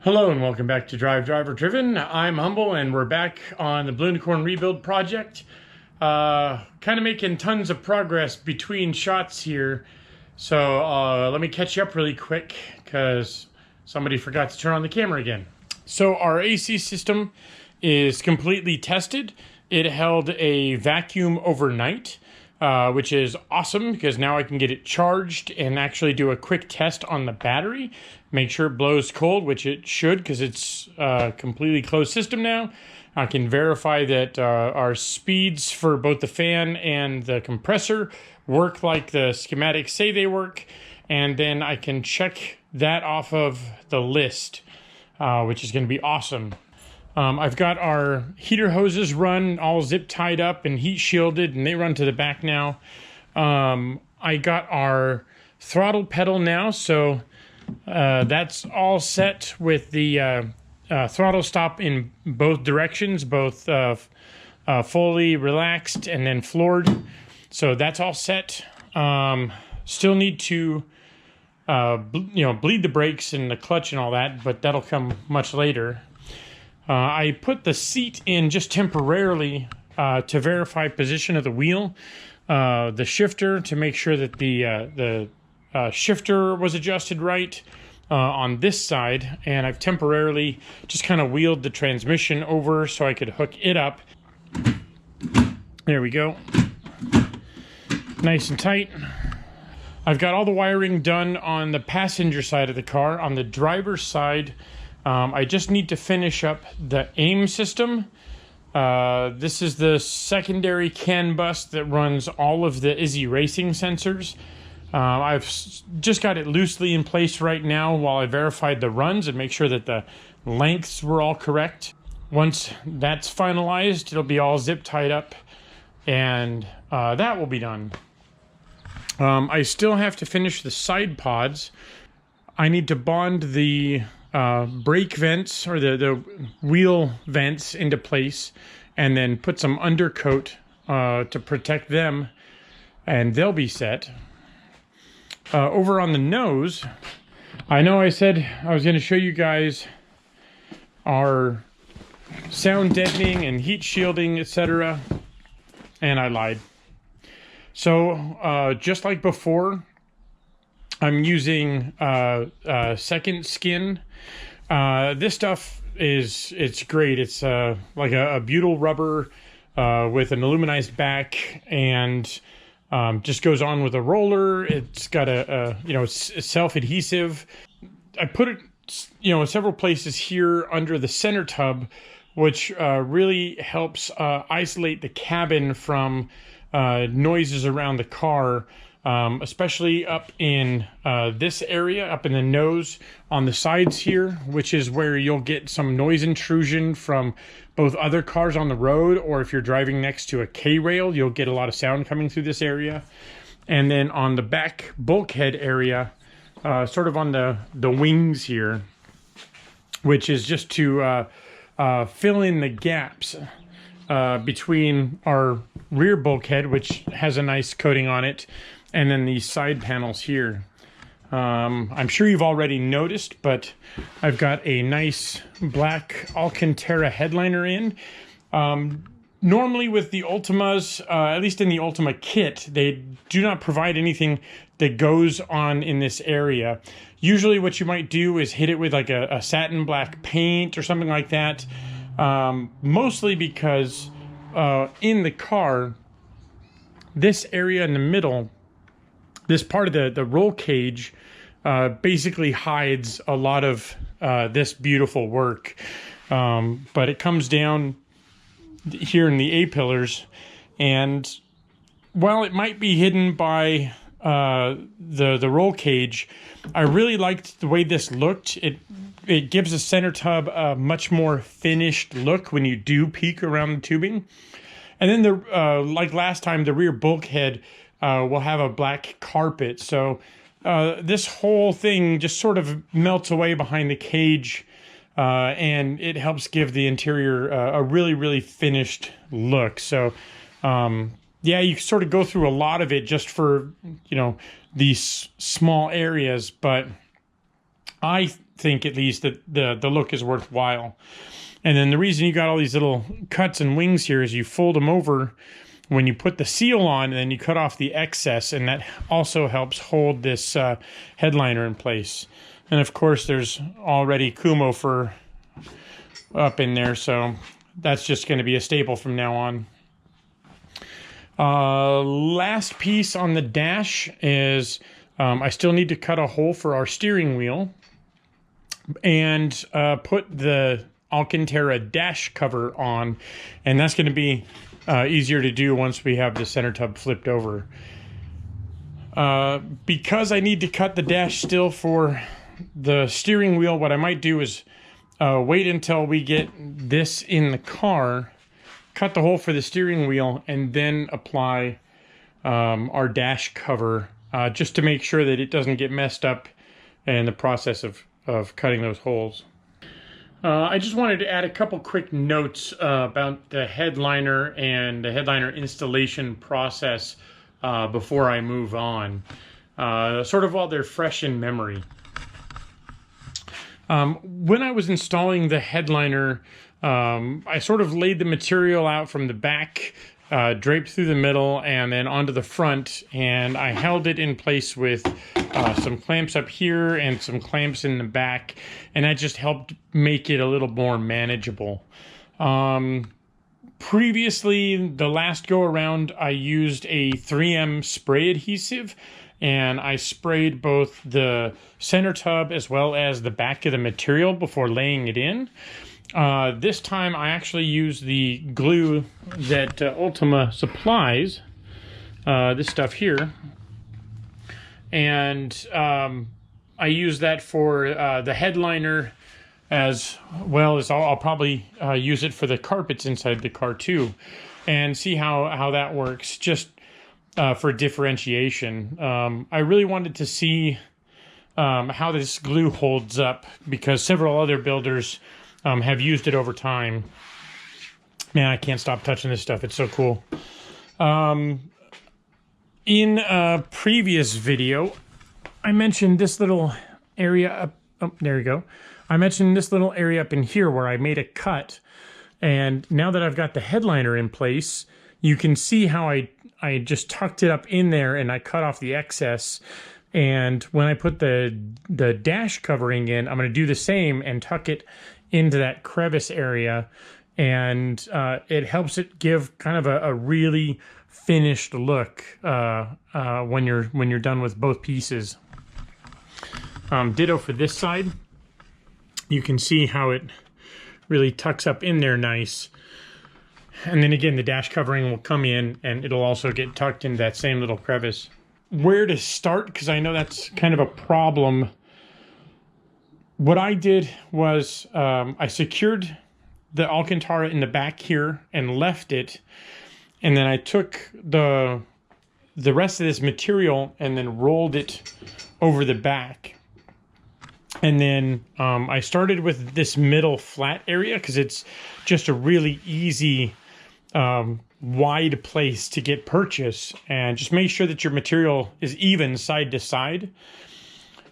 Hello and welcome back to DriveDriverDriven. I'm Humble and we're back on the Blunicorn rebuild project. Kind of making tons of progress between shots here. So let me catch you up really quick because somebody forgot to turn on the camera again. So our AC system is completely tested. It held a vacuum overnight, which is awesome because now I can get it charged and actually do a quick test on the battery. Make sure it blows cold, which it should because it's a completely closed system now. I can verify that our speeds for both the fan and the compressor work like the schematics say they work. And then I can check that off of the list, which is going to be awesome. I've got our heater hoses run all zip tied up and heat shielded, and they run to the back now. I got our throttle pedal now, so that's all set with the throttle stop in both directions, both fully relaxed and then floored. So that's all set. Still need to bleed the brakes and the clutch and all that, but that'll come much later. I put the seat in just temporarily to verify position of the wheel, the shifter to make sure that the shifter was adjusted right on this side, and I've temporarily just kind of wheeled the transmission over so I could hook it up. There we go. Nice and tight. I've got all the wiring done on the passenger side of the car. On the driver's side, I just need to finish up the AIM system. This is the secondary CAN bus that runs all of the Izzy Racing sensors. I've just got it loosely in place right now while I verified the runs and make sure that the lengths were all correct. Once that's finalized, it'll be all zip tied up and that will be done. I still have to finish the side pods. I need to bond the brake vents or the wheel vents into place and then put some undercoat to protect them, and they'll be set. Over on the nose, I know I said I was going to show you guys our sound deadening and heat shielding, etc., and I lied. So just like before, I'm using second skin. This stuff it's great. It's like a butyl rubber with an aluminized back, and just goes on with a roller. It's got it's self-adhesive. I put it in several places here under the center tub, which really helps isolate the cabin from noises around the car. Especially up in this area, up in the nose on the sides here, which is where you'll get some noise intrusion from both other cars on the road, or if you're driving next to a K-rail, you'll get a lot of sound coming through this area. And then on the back bulkhead area, sort of on the wings here, which is just to fill in the gaps between our rear bulkhead, which has a nice coating on it, and then these side panels here. I'm sure you've already noticed, but I've got a nice black Alcantara headliner in. Normally with the Ultimas, at least in the Ultima kit, they do not provide anything that goes on in this area. Usually what you might do is hit it with like a satin black paint or something like that. Mostly because in the car, this area in the middle, this part of the roll cage basically hides a lot of this beautiful work. But it comes down here in the A-pillars, and while it might be hidden by the roll cage, I really liked the way this looked. It gives the center tub a much more finished look when you do peek around the tubing. And then like last time, the rear bulkhead will have a black carpet. So this whole thing just sort of melts away behind the cage, and it helps give the interior a really, really finished look. So yeah, you sort of go through a lot of it just for, these small areas, but I think at least that the look is worthwhile. And then the reason you got all these little cuts and wings here is you fold them over when you put the seal on, and then you cut off the excess, and that also helps hold this headliner in place. And of course there's already Kumo fur up in there, so that's just going to be a staple from now on. Last piece on the dash is I still need to cut a hole for our steering wheel and put the Alcantara dash cover on, and that's going to be easier to do once we have the center tub flipped over. Because I need to cut the dash still for the steering wheel, what I might do is wait until we get this in the car, cut the hole for the steering wheel, and then apply our dash cover just to make sure that it doesn't get messed up in the process of cutting those holes. I just wanted to add a couple quick notes about the headliner and the headliner installation process before I move on, sort of while they're fresh in memory. When I was installing the headliner, I sort of laid the material out from the back, draped through the middle, and then onto the front, and I held it in place with some clamps up here and some clamps in the back, and that just helped make it a little more manageable. Previously, the last go around, I used a 3M spray adhesive, and I sprayed both the center tub as well as the back of the material before laying it in. This time I actually used the glue that Ultima supplies, this stuff here, and I use that for the headliner, as well as I'll probably use it for the carpets inside the car too, and see how that works, just for differentiation. I really wanted to see how this glue holds up, because several other builders have used it over time. Man, I can't stop touching this stuff. It's so cool. In a previous video, I mentioned this little area up. Oh, there you go. I mentioned this little area up in here where I made a cut. And now that I've got the headliner in place, you can see how I just tucked it up in there and I cut off the excess. And when I put the dash covering in, I'm going to do the same and tuck it into that crevice area, and it helps it give kind of a really finished look when you're done with both pieces. Ditto for this side. You can see how it really tucks up in there nice. And then again, the dash covering will come in and it'll also get tucked into that same little crevice. Where to start, because I know that's kind of a problem. What I did was I secured the Alcantara in the back here and left it, and then I took the rest of this material and then rolled it over the back. And then I started with this middle flat area because it's just a really easy wide place to get purchase, and just make sure that your material is even side to side.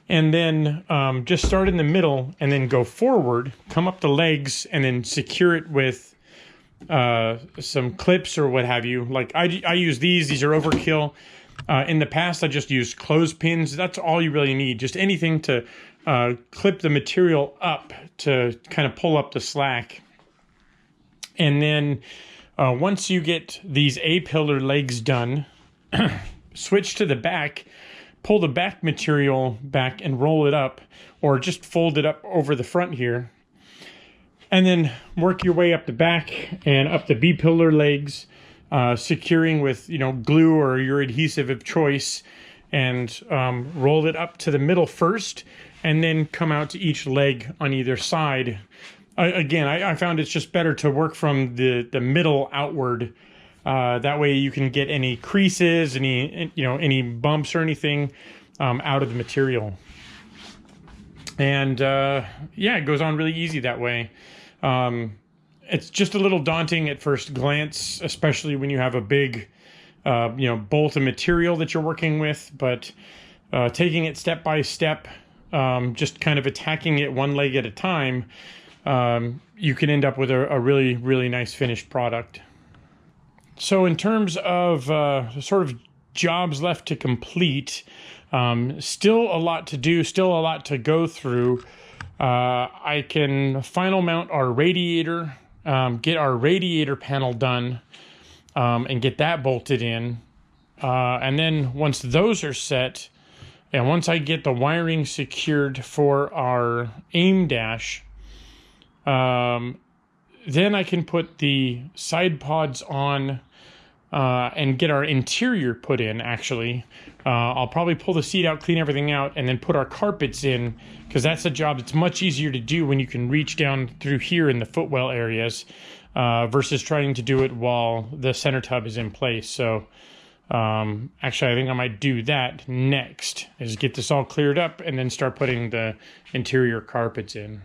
And then just start in the middle and then go forward, come up the legs, and then secure it with some clips or what have you. Like I use these are overkill. In the past, I just used clothespins. That's all you really need. Just anything to clip the material up to kind of pull up the slack. And then once you get these A-pillar legs done, switch to the back, pull the back material back and roll it up, or just fold it up over the front here. And then work your way up the back and up the B-pillar legs, securing with, glue or your adhesive of choice, and roll it up to the middle first, and then come out to each leg on either side. Again, I found it's just better to work from the middle outward. That way you can get any creases, any bumps or anything out of the material. And yeah, it goes on really easy that way. It's just a little daunting at first glance, especially when you have a big, bolt of material that you're working with. But taking it step by step, just kind of attacking it one leg at a time, you can end up with a really, really nice finished product. So in terms of sort of jobs left to complete, still a lot to do, still a lot to go through. I can final mount our radiator, get our radiator panel done, and get that bolted in. And then once those are set, and once I get the wiring secured for our aim dash, then I can put the side pods on and get our interior put in, actually. I'll probably pull the seat out, clean everything out, and then put our carpets in, because that's a job that's much easier to do when you can reach down through here in the footwell areas versus trying to do it while the center tub is in place. So actually, I think I might do that next, is get this all cleared up and then start putting the interior carpets in.